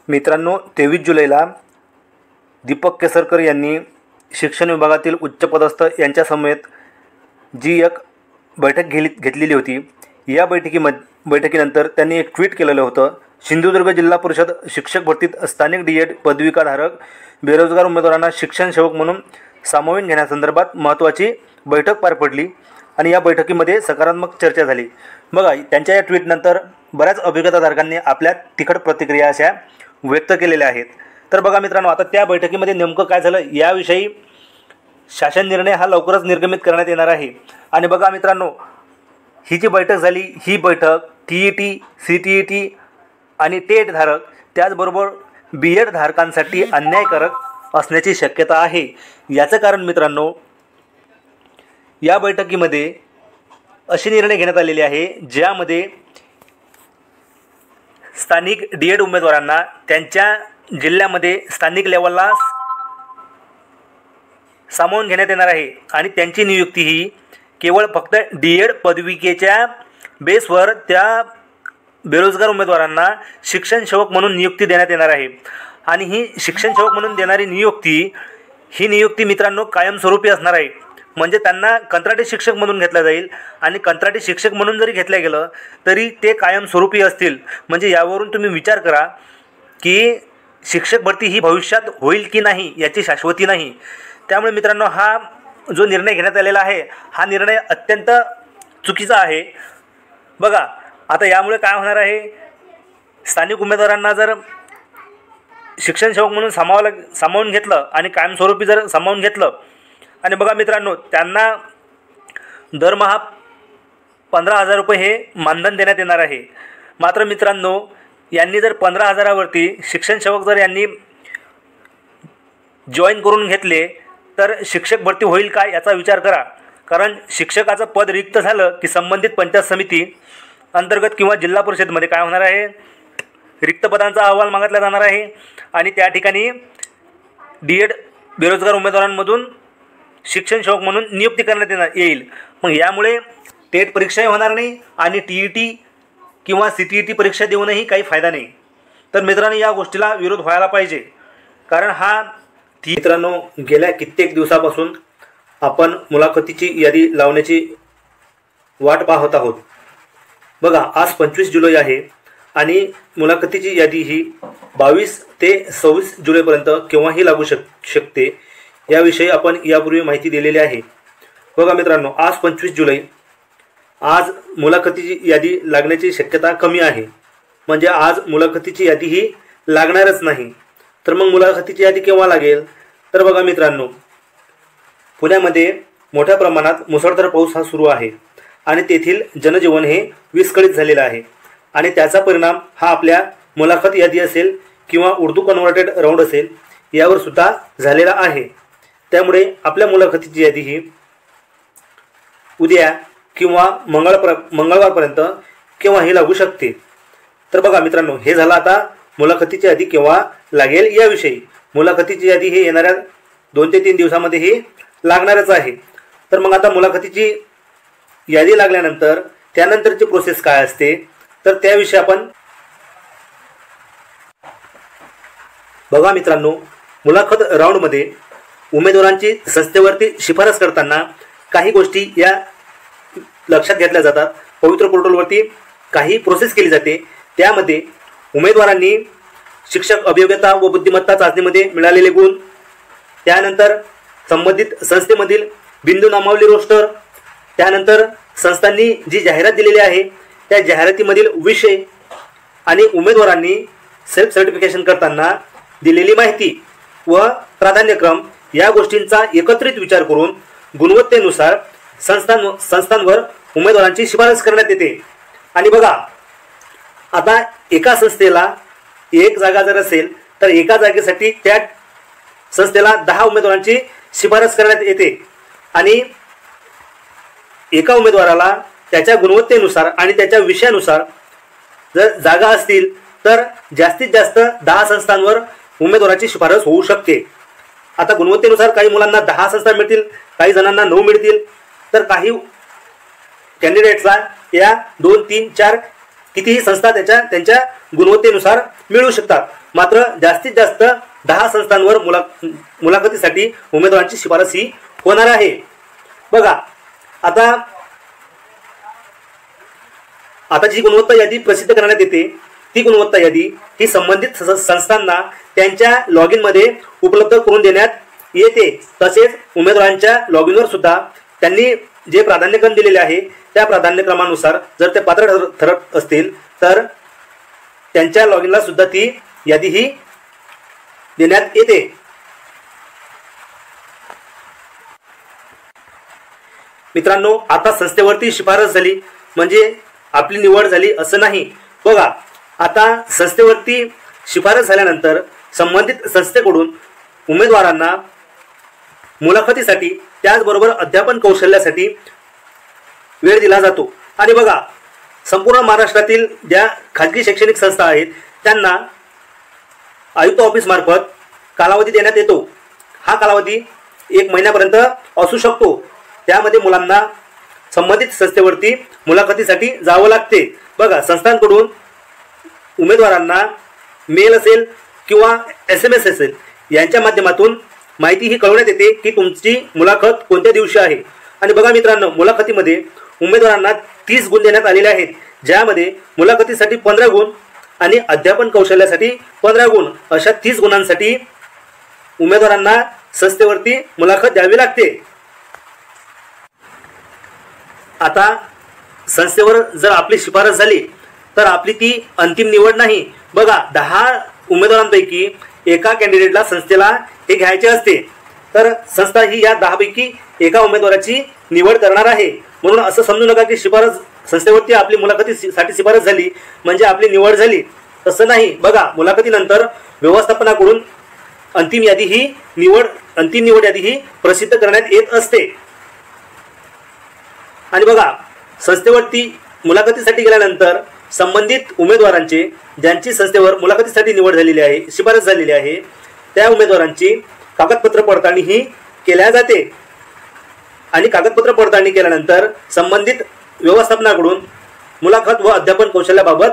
मित्रांनो, 23 जुलैला दीपक केसरकर यांनी शिक्षण विभागातील उच्चपदस्थ यांच्यासमवेत जी एक बैठक घेतलेली होती, या बैठकीनंतर त्यांनी एक ट्विट केलेलं होतं. सिंधुदुर्ग जिल्हा परिषद शिक्षक भरतीत स्थानिक डी.एड पदविकाधारक बेरोजगार उमेदवारांना शिक्षण सेवक म्हणून सामावून घेण्यासंदर्भात महत्त्वाची बैठक पार पडली आणि या बैठकीमध्ये सकारात्मक चर्चा झाली. बघा, त्यांच्या या ट्विटनंतर बऱ्याच अभिज्ञताधारकांनी आपल्या तिखट प्रतिक्रिया अशा व्यक्त केलेल्या आहेत. तर बघा मित्रांनो, आता त्या बैठकीमध्ये नेमकं काय झालं याविषयी शासन निर्णय हा लवकरच निर्गमित करण्यात येणार आहे. आणि बघा मित्रांनो, ही जी बैठक झाली, ही बैठक TET, CTET आणि टेट धारक त्याचबरोबर B.Ed धारकांसाठी अन्यायकारक असण्याची शक्यता आहे. याचं कारण मित्रांनो, या बैठकीमध्ये असे निर्णय घेण्यात आलेले आहे ज्यामध्ये स्थानिक D.Ed उमेदवारांना त्यांच्या जिल्ह्यामध्ये स्थानिक लेवलला सामावून घेण्यात येणार आहे आणि त्यांची नियुक्ती ही केवळ फक्त D.Ed पदविकेच्या बेसवर त्या बेरोजगार उमेदवारांना शिक्षण सेवक म्हणून नियुक्ती देण्यात येणार आहे. आणि ही शिक्षण सेवक म्हणून देणारी नियुक्ती मित्रांनो कायमस्वरूपी असणार आहे. म्हणजे त्यांना कंत्राटी शिक्षक म्हणून घेतलं जाईल आणि कंत्राटी शिक्षक म्हणून जरी घेतलं गेलं तरी ते कायमस्वरूपी असतील. म्हणजे यावरून तुम्ही विचार करा की शिक्षक भरती ही भविष्यात होईल की नाही याची शाश्वती नाही. त्यामुळे मित्रांनो, हा जो निर्णय घेण्यात आलेला आहे हा निर्णय अत्यंत चुकीचा आहे. बघा, आता यामुळे काय होणार आहे, स्थानिक उमेदवारांना जर शिक्षण सेवक म्हणून सामावून घेतलं आणि कायमस्वरूपी जर सामावून घेतलं आणि बघा मित्रांनो, त्यांना दरमहा 15,000 रुपये हे मानधन देण्यात येणार आहे. मात्र मित्रांनो, यांनी जर 15,000वरती शिक्षण सेवक जर यांनी जॉईन करून घेतले तर शिक्षक भरती होईल का याचा विचार करा. कारण शिक्षकाचं पद रिक्त झालं की संबंधित पंचायत समिती अंतर्गत किंवा जिल्हा परिषदमध्ये काय होणार आहे, रिक्त पदांचा अहवाल मागितला जाणार आहे आणि त्या ठिकाणी D.Ed बेरोजगार उमेदवारांमधून शिक्षण सेवक म्हणून नियुक्ती करण्यात येईल. मग यामुळे टेट परीक्षाही होणार नाही आणि TET किंवा CTET परीक्षा देऊनही काही फायदा नाही. तर मित्रांनो, या गोष्टीला विरोध व्हायला पाहिजे. कारण मित्रांनो, गेल्या कित्येक दिवसापासून आपण मुलाखतीची यादी लावण्याची वाट पाहत आहोत. बघा, आज 25 जुलै आहे आणि मुलाखतीची यादी ही 22 ते 26 जुलैपर्यंत केव्हाही लागू शकते. याविषयी आपण यापूर्वी माहिती दिलेली आहे. बघा मित्रांनो, आज 25 जुलै, आज मुलाखतीची यादी लागण्याची शक्यता कमी आहे. म्हणजे आज मुलाखतीची यादी ही लागणारच नाही. तर मग मुलाखतीची यादी केव्हा लागेल? तर बघा मित्रांनो, पुण्यामध्ये मोठ्या प्रमाणात मुसळधार पाऊस हा सुरू आहे आणि तेथील जनजीवन हे विस्कळीत झालेलं आहे आणि त्याचा परिणाम हा आपल्या मुलाखत यादी असेल किंवा उर्दू कन्व्हर्टेड राऊंड असेल यावर सुद्धा झालेला आहे. त्यामुळे आपल्या मुलाखतीची यादी ही उद्या किंवा मंगळवारपर्यंत केव्हाही लागू शकते. तर बघा मित्रांनो, हे झालं आता मुलाखतीची यादी केव्हा लागेल याविषयी. मुलाखतीची यादी ही येणाऱ्या 2 ते 3 दिवसामध्ये ही लागणारच आहे. तर मग आता मुलाखतीची यादी लागल्यानंतर त्यानंतरची प्रोसेस काय असते तर त्याविषयी आपण बघा मित्रांनो, मुलाखत राऊंडमध्ये उमेदवारांची संस्थेवरती शिफारस करताना काही गोष्टी या लक्षात घेतल्या जातात. पवित्र पोर्टलवरती काही प्रोसेस केली जाते. त्यामध्ये उमेदवारांनी शिक्षक अभियोग्यता व बुद्धिमत्ता चाचणीमध्ये मिळालेले गुण, त्यानंतर संबंधित संस्थेमधील बिंदू नामावली रोस्टर, त्यानंतर संस्थांनी जी जाहिरात दिलेली आहे त्या जाहिरातीमधील विषय आणि उमेदवारांनी सेल्फ सर्टिफिकेशन करताना दिलेली माहिती व प्राधान्यक्रम या गोष्टींचा एकत्रित विचार करून गुणवत्तेनुसार संस्थांवर उमेदवारांची शिफारस करण्यात येते. आणि बघा, आता एका संस्थेला एक जागा जर असेल तर एका जागेसाठी त्या संस्थेला 10 उमेदवारांची शिफारस करण्यात येते आणि एका उमेदवाराला त्याच्या गुणवत्तेनुसार आणि त्याच्या विषयानुसार जर जागा असतील तर जास्तीत जास्त 10 संस्थांवर उमेदवाराची शिफारस होऊ शकते. आता गुणवत्तेनुसार काही मुलांना 10 संस्था मिळतील, काही जणांना 9 मिळतील, तर काही कॅन्डिडेट्सला या 2, 3, 4 कितीही संस्था त्यांच्या गुणवत्तेनुसार मिळू शकतात. मात्र जास्तीत जास्त 10 संस्थांवर मुलाखतीसाठी उमेदवारांची शिफारस ही होणार आहे. बघा आता जी गुणवत्ता यादी प्रसिद्ध करण्यात येते ती गुणवत्ता यादी ही संबंधित संस्थांना त्यांच्या लॉग इनमध्ये उपलब्ध करून देण्यात येते. तसेच उमेदवारांच्या लॉग इनवर सुद्धा त्यांनी जे प्राधान्यक्रम दिलेले आहे त्या प्राधान्यक्रमानुसार जर ते पात्र ठरत असतील तर त्यांच्या लॉग इनला सुद्धा ती यादी ही देण्यात येते. मित्रांनो, आता संस्थेवरती शिफारस झाली म्हणजे आपली निवड झाली असं नाही. बघा, आता संस्थेवरती शिफारस झाल्यानंतर संबंधित संस्थेकडून उमेदवारांना मुलाखतीसाठी त्याचबरोबर अध्यापन कौशल्यासाठी वेळ दिला जातो. आणि बघा, संपूर्ण महाराष्ट्रातील ज्या खाजगी शैक्षणिक संस्था आहेत त्यांना आयुक्त ऑफिसमार्फत कालावधी देण्यात येतो. हा कालावधी 1 महिन्यापर्यंत असू शकतो. त्यामध्ये मुलांना संबंधित संस्थेवरती मुलाखतीसाठी जावं लागते. बघा, संस्थांकडून उमेदवारांना मेल असेल किंवा SMS असेल यांच्या माध्यमातून माहिती ही कळवण्यात येते की तुमची मुलाखत कोणत्या दिवशी आहे. आणि बघा मित्रांनो, मुलाखतीमध्ये उमेदवारांना 30 गुण देण्यात आलेले आहेत, ज्यामध्ये मुलाखतीसाठी 15 गुण आणि अध्यापन कौशल्यासाठी 15 गुण अशा 30 गुणांसाठी उमेदवारांना संस्थेवरती मुलाखत द्यावी लागते. आता संस्थेवर जर आपली शिफारस झाली तर आपली ती अंतिम निवड नाही. बघा, 10 उमेदवारांपैकी एका कॅन्डिडेटला संस्थेला हे घ्यायचे असते, तर संस्था ही या 10 पैकी एका उमेदवाराची निवड करणार आहे. म्हणून असं समजू नका की शिफारस संस्थेवरती आपली मुलाखतीसाठी शिफारस झाली म्हणजे आपली निवड झाली, तसं नाही. बघा, मुलाखतीनंतर व्यवस्थापनाकडून अंतिम निवड यादी ही प्रसिद्ध करण्यात येत असते. आणि बघा, संस्थेवरती मुलाखतीसाठी गेल्यानंतर संबंधित उमेदवारांचे ज्यांची संस्थेवर मुलाखतीसाठी निवड झालेली आहे, शिफारस झालेली आहे, त्या उमेदवारांची कागदपत्र पडताळणी ही केल्या जाते. आणि कागदपत्र पडताळणी केल्यानंतर संबंधित व्यवस्थापनाकडून मुलाखत व अध्यापन कौशल्याबाबत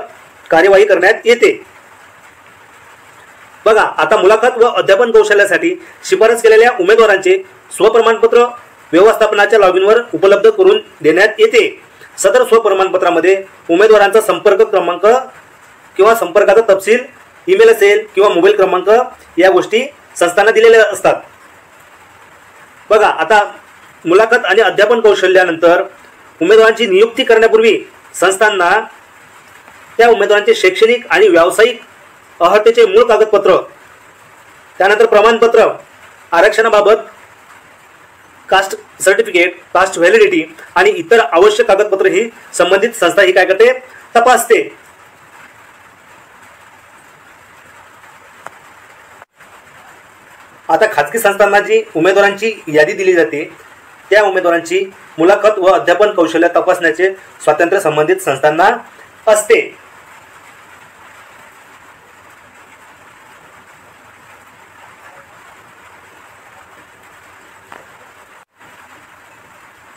कार्यवाही करण्यात येते. बघा, आता मुलाखत व अध्यापन कौशल्यासाठी शिफारस केलेल्या उमेदवारांचे स्वप्रमाणपत्र व्यवस्थापनाच्या लॉग इनवर उपलब्ध करून देण्यात येते. सदर स्वप्रमाणपत्रामध्ये उमेदवारांचा संपर्क क्रमांक किंवा संपर्काचा तपशील, ईमेल असेल किंवा मोबाईल क्रमांक या गोष्टी संस्थांना दिलेल्या असतात. बघा, आता मुलाखत आणि अध्यापन कौशल्यानंतर उमेदवारांची नियुक्ती करण्यापूर्वी संस्थांना त्या उमेदवारांचे शैक्षणिक आणि व्यावसायिक अर्हतेचे मूळ कागदपत्र, त्यानंतर प्रमाणपत्र, आरक्षणाबाबत कास्ट सर्टिफिकेट, कास्ट व्हॅलिडिटी आणि इतर आवश्यक कागदपत्र ही संबंधित संस्था ही काय करते, तपासते. आता खाजगी संस्थांना जी उमेदवारांची यादी दिली जाते त्या उमेदवारांची मुलाखत व अध्यापन कौशल्य तपासण्याचे स्वातंत्र्य संबंधित संस्थांना असते.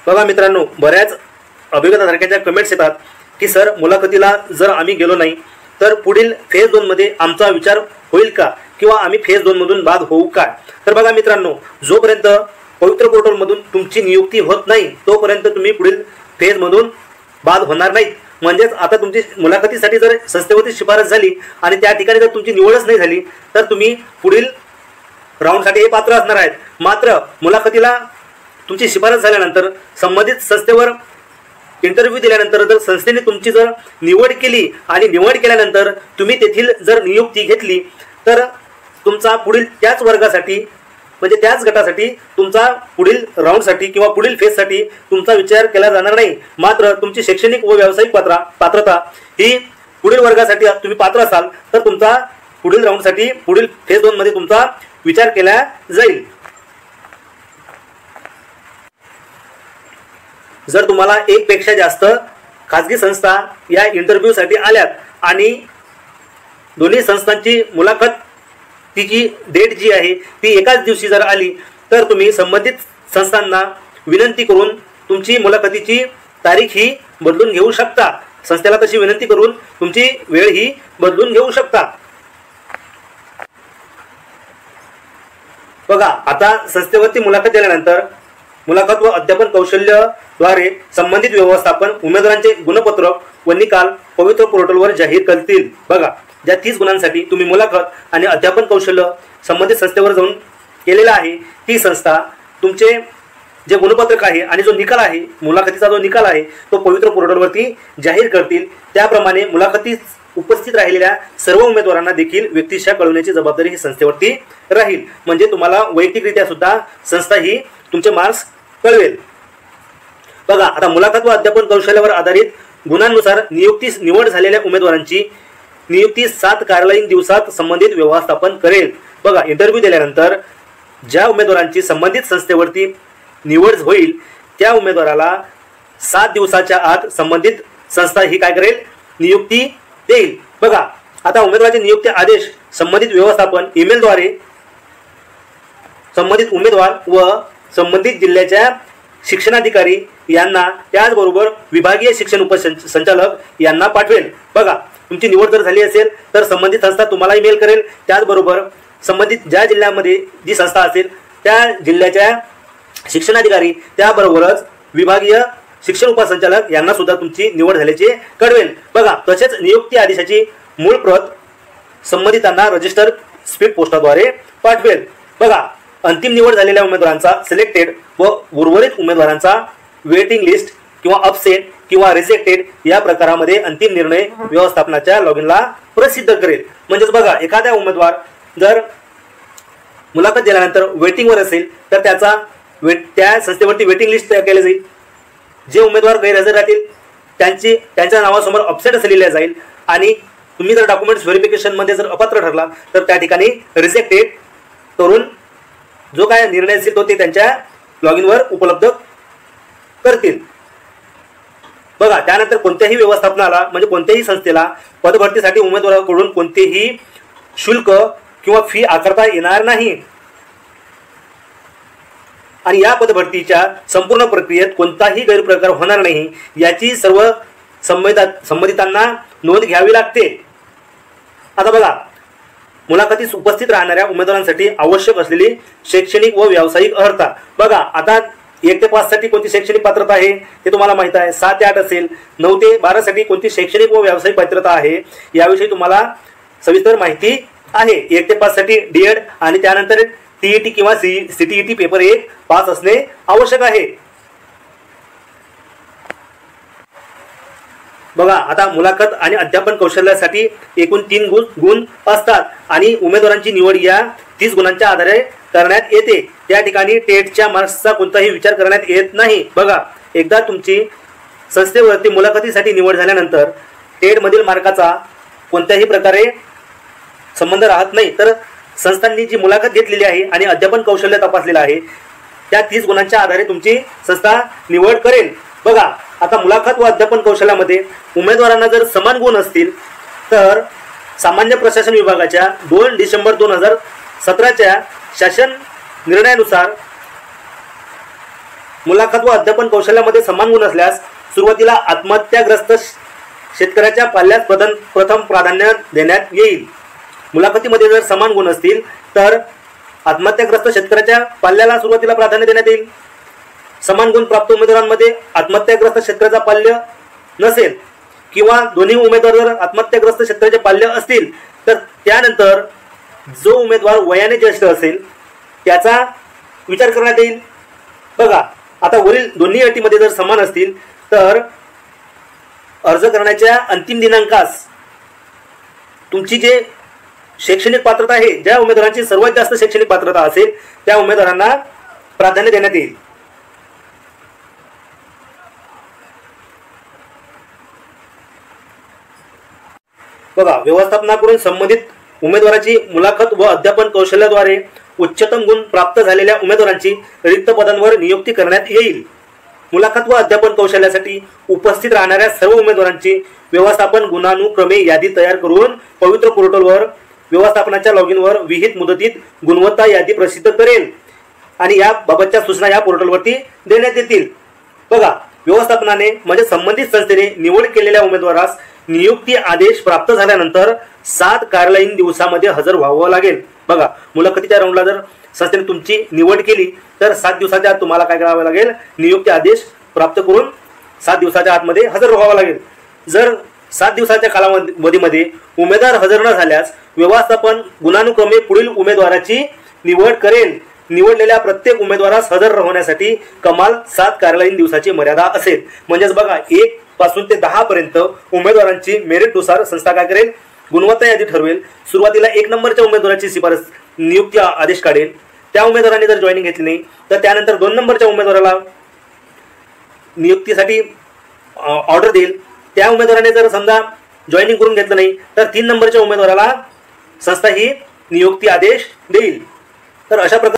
बघा मित्रांनो, बऱ्याच अभिज्ञताधारकांच्या कमेंट्स येतात की सर, मुलाखतीला जर आम्ही गेलो नाही तर पुढील फेज 2 मध्ये आमचा विचार होईल का, किंवा आम्ही फेज 2 मधून बाद होऊ का. तर बघा मित्रांनो, जोपर्यंत पवित्र पोर्टलमधून तुमची नियुक्ती होत नाही तोपर्यंत तुम्ही पुढील फेज मधून बाद होणार नाहीत. म्हणजेच आता तुमची मुलाखतीसाठी जर संस्थेवरती शिफारस झाली आणि त्या ठिकाणी जर तुमची निवडच नाही झाली तर तुम्ही पुढील राऊंडसाठी हे पात्र असणार आहेत. मात्र मुलाखतीला तुमची शिफारस झाल्यानंतर संबंधित संस्थेवर इंटरव्ह्यू दिल्यानंतर जर संस्थेने तुमची जर निवड केली आणि निवड केल्यानंतर तुम्ही तेथील जर नियुक्ती घेतली तर तुमचा पुढील त्याच वर्गासाठी म्हणजे त्याच गटासाठी तुमचा पुढील राऊंडसाठी किंवा पुढील फेजसाठी तुमचा विचार केला जाणार नाही. मात्र तुमची शैक्षणिक व व्यावसायिक पात्रता ही पुढील वर्गासाठी तुम्ही पात्र असाल तर तुमचा पुढील राऊंडसाठी पुढील फेज 2 मध्ये तुमचा विचार केला जाईल. जर तुम्हाला 1 पेक्षा जास्त खाजगी संस्था या इंटरव्ह्यूसाठी आल्यात आणि दोन्ही संस्थांची मुलाखत तिची डेट जी आहे ती एकाच दिवशी जर आली तर तुम्ही संबंधित संस्थांना विनंती करून तुमची मुलाखतीची तारीख ही बदलून घेऊ शकता. संस्थेला तशी विनंती करून तुमची वेळ ही बदलून घेऊ शकता. बघा, आता संस्थेवरती मुलाखत दिल्यानंतर मुलाखत व अध्यापन कौशल्याद्वारे संबंधित व्यवस्थापन उमेदवारांचे गुणपत्रक व निकाल पवित्र पोर्टलवर जाहीर करतील. बघा, ज्या 30 गुणांसाठी तुम्ही मुलाखत आणि अध्यापन कौशल्य संबंधित संस्थेवर जाऊन केलेला आहे, ती संस्था तुमचे जे गुणपत्रक आहे आणि जो निकाल आहे, मुलाखतीचा जो निकाल आहे, तो पवित्र पोर्टलवरती जाहीर करतील. त्याप्रमाणे मुलाखतीत उपस्थित राहिलेल्या सर्व उमेदवारांना देखील व्यक्तिशः कळवण्याची जबाबदारी ही संस्थेवरती राहील. म्हणजे तुम्हाला वैयक्तिकरित्या सुद्धा संस्था ही तुमचे मार्क्स कळवेल. बघा, आता मुलाखत व अध्यापन कौशल्यावर आधारित गुणांनुसार निवड झालेल्या उमेदवारांची नियुक्ती 7 कार्यालयीन दिवसात संबंधित व्यवस्थापन करेल. बघा, इंटरव्ह्यू दिल्यानंतर ज्या उमेदवारांची संबंधित संस्थेवरती निवड होईल त्या उमेदवाराला 7 दिवसाच्या आत संबंधित संस्था ही काय करेल, नियुक्ती देईल. बघा, आता उमेदवाराचे नियुक्ती आदेश संबंधित व्यवस्थापन ईमेलद्वारे संबंधित उमेदवार व संबंधित जिल्ह्याच्या शिक्षणाधिकारी यांना त्याचबरोबर विभागीय शिक्षण उपसंचालक यांना पाठवेल. बघा, तुमची निवड जर झाली असेल तर संबंधित संस्था तुम्हाला ईमेल करेल. त्याचबरोबर संबंधित ज्या जिल्ह्यामध्ये जी संस्था असेल त्या जिल्ह्याच्या शिक्षणाधिकारी त्याबरोबरच विभागीय शिक्षण उपसंचालक यांना सुद्धा तुमची निवड झाल्याचे कळवेल. बघा, तसेच नियुक्ती आदेशाची मूळ प्रत संबंधितांना रजिस्टर स्पीड पोस्टाद्वारे पाठवेल. बघा, अंतिम निवड झालेल्या उमेदवारांचा सिलेक्टेड व उर्वरित उमेदवारांचा वेटिंग लिस्ट किंवा अपसेट किंवा रिजेक्टेड या प्रकारामध्ये अंतिम निर्णय व्यवस्थापनाच्या लॉगिनला प्रसिद्ध करेल. म्हणजेच बघा, एखादा उमेदवार जर मुलाखत दिल्यानंतर वेटिंगवर असेल तर त्या संस्थेवरती वेटिंग लिस्ट तयार केली जाईल. जे उमेदवार गैरहजर राहतील त्यांच्या नावासमोर अपसेट असलेल्या जाईल आणि तुम्ही जर डॉक्युमेंट्स व्हेरिफिकेशनमध्ये जर अपात्र ठरला तर त्या ठिकाणी रिजेक्टेड करून जो काय निर्णय असेल तो ते त्यांच्या लॉगिनवर उपलब्ध करतील. बघा, त्यानंतर कोणत्याही व्यवस्थापनाला म्हणजे कोणत्याही संस्थेला पदभरतीसाठी उमेदवाराकडून कोणतेही शुल्क किंवा फी आकारता येणार नाही आणि या पदभरतीच्या संपूर्ण प्रक्रियेत कोणताही गैरप्रकार होणार नाही याची सर्व संबंधितांना नोंद घ्यावी लागते. आता बघा, मुलाखतीस उपस्थित राहणाऱ्या उमेदवारांसाठी आवश्यक असलेली शैक्षणिक व व्यावसायिक अर्हता. बघा, आता 1 ते 5 साठी कोणती शैक्षणिक पात्रता आहे ते तुम्हाला माहित आहे. 7 ते 8 असेल. 9 ते 12 साठी कोणती शैक्षणिक व व्यावसायिक पात्रता आहे याविषयी तुम्हाला सविस्तर माहिती आहे. 1 ते 5 साठी डीएड आणि त्यानंतर टीईटी किंवा सीटीईटी पेपर 1 पास असणे आवश्यक आहे. बघा, आता मुलाखत आणि अध्यापन कौशल्यासाठी एकूण 3 गुण असतात आणि उमेदवारांची निवड या 30 गुणांच्या आधारे करण्यात येते. त्या ठिकाणी टेटच्या मार्क्सचा कोणताही विचार करण्यात येत नाही. बघा, एकदा तुमची संस्थेवरती मुलाखतीसाठी निवड झाल्यानंतर टेटमधील मार्काचा कोणत्याही प्रकारे संबंध राहत नाही. तर संस्थांनी जी मुलाखत घेतलेली आहे आणि अध्यापन कौशल्य तपासलेलं आहे त्या 30 गुणांच्या आधारे तुमची संस्था निवड करेल. बघा, आता मुलाखत व अध्यापन कौशल्यामध्ये उमेदवारांना जर समान गुण असतील तर सामान्य प्रशासन विभागाच्या 2 डिसेंबर 2017च्या शासन निर्णयानुसार मुलाखत व अध्यापन कौशल्यामध्ये समान गुण असल्यास सुरुवातीला आत्महत्याग्रस्त शेतकऱ्याच्या पाल्यास प्रथम प्राधान्य देण्यात येईल. मुलाखतीमध्ये जर समान गुण असतील तर आत्महत्याग्रस्त शेतकऱ्याच्या पाल्याला सुरुवातीला प्राधान्य देण्यात येईल. समान गुण प्राप्त उमेदवारांमध्ये आत्महत्याग्रस्त शेतकऱ्याचा पाल्य नसेल किंवा दोन्ही उमेदवार जर आत्महत्याग्रस्त शेतकऱ्याचे पाल्य असतील तर त्यानंतर जो उमेदवार वयाने ज्येष्ठ असेल त्याचा विचार करण्यात येईल. बघा, आता वरील दोन्ही अटीमध्ये जर समान असतील तर अर्ज करण्याच्या अंतिम दिनांकास तुमची जे शैक्षणिक पात्रता आहे, ज्या उमेदवारांची सर्वात जास्त शैक्षणिक पात्रता असेल त्या उमेदवारांना प्राधान्य देण्यात येईल. बघा, व्यवस्थापनाकडून संबंधित उमेदवाराची मुलाखत व अध्यापन कौशल्याद्वारे उच्चतम गुण प्राप्त झालेल्या उमेदवारांची रिक्त पदांवर नियुक्ती करण्यात येईल. मुलाखत व अध्यापन कौशल्यासाठी उपस्थित राहणाऱ्या सर्व उमेदवारांची व्यवस्थापन गुणानुक्रमे यादी तयार करून पवित्र पोर्टलवर व्यवस्थापनाच्या लॉगिनवर विहित मुदतीत गुणवत्ता यादी प्रसिद्ध करेल आणि याबाबतच्या सूचना या पोर्टलवरती देण्यात येतील. बघा, व्यवस्थापनाने म्हणजे संबंधित संस्थेने निवड केलेल्या उमेदवारास नियुक्ती आदेश प्राप्त झाल्यानंतर 7 कार्यालयीन दिवसामध्ये हजर व्हावं लागेल. बघा, मुलाखतीच्या राऊंडला जर संस्थेने तुमची निवड केली तर 7 दिवसाच्या आत तुम्हाला काय करावं लागेल, नियुक्ती आदेश प्राप्त करून 7 दिवसाच्या आतमध्ये हजर राहावं लागेल. जर 7 दिवसाच्या कालावधीमध्ये उमेदवार हजर न झाल्यास व्यवस्थापन गुणानुक्रमे पुढील उमेदवाराची निवड करेल. निवडलेल्या प्रत्येक उमेदवारास हजर राहण्यासाठी कमाल 7 कार्यालयीन दिवसाची मर्यादा असेल. म्हणजेच बघा, 1 पासून ते 10 पर्यंत उमेदवारांची मेरिटनुसार संस्था काय करेल, गुणवत्ता यादी ठरवेल. सुरुवातीला 1 नंबरच्या उमेदवाराची शिफारस नियुक्ती आदेश काढेल. त्या उमेदवाराने जर जॉईनिंग घेतली नाही तर त्यानंतर 2 नंबरच्या उमेदवाराला नियुक्तीसाठी ऑर्डर देईल. त्या उमेदवाराने जर समजा जॉईनिंग करून घेतलं नाही तर 3 नंबरच्या उमेदवाराला संस्था ही नियुक्ती आदेश देईल. तर अशा प्रकारे